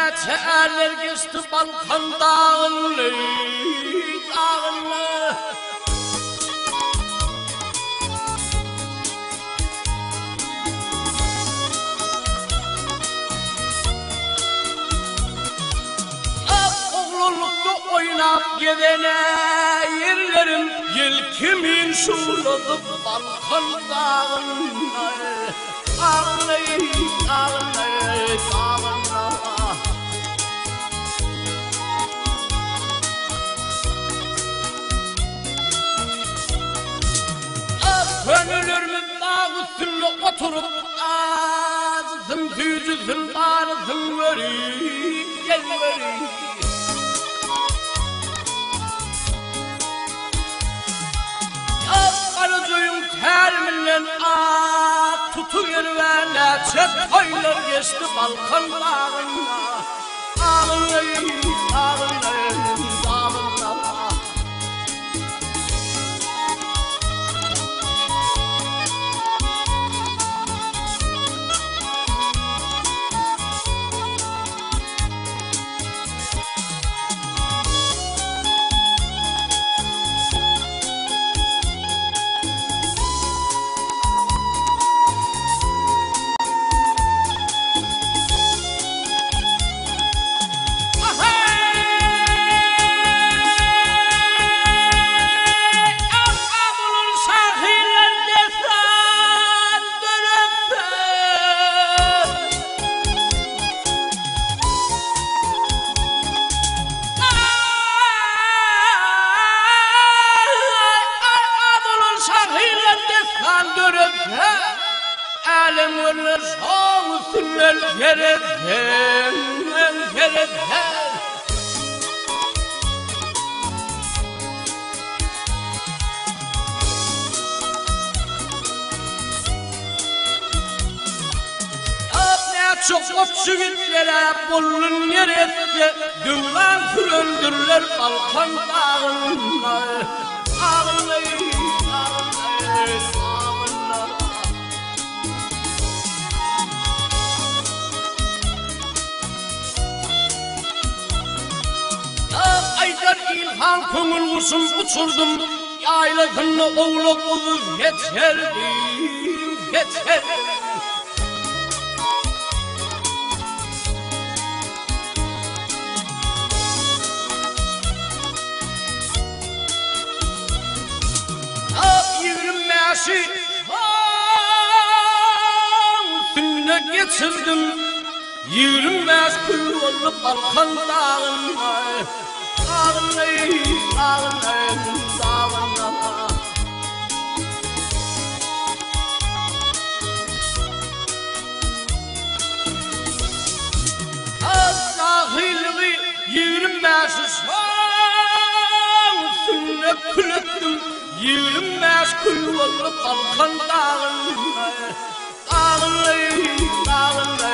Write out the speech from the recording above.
Neçeler geçti Balkan dağını, dağını. Oğlulukta oynap gidene yerlerim, yelkimin şuurladı Balkan dağını. Dağını, dağını, dağını. Gönülürümün dağ üstünde oturup ağzısın, tüycüsün, bağrısın veri, gel veri. Arıcıyım terminle ak tutuyor ve neçet toylar geçti Balkan dağına. Ağlayın, ağlayın, dağına. Alim ölür şansınlar yereden, yereden. Ne çok otçu gitlere bulun yerette, dünden süründürler Balkan dağında. Ağlayın, ağlayın, ağlayın. Aylar ilhan kömür vursun uçurdum, yaylasını oğlak olur yeterdi, yeterdi. Yürümesi üstüne geçirdim, yürümez kuyruğlu Balkan dağına. Ağlayın, ağlayın, dağına. Dahilini yürümez üstüne külettim, yürümez kuyruğlu Balkan dağına. Ağlayın, ağlayın.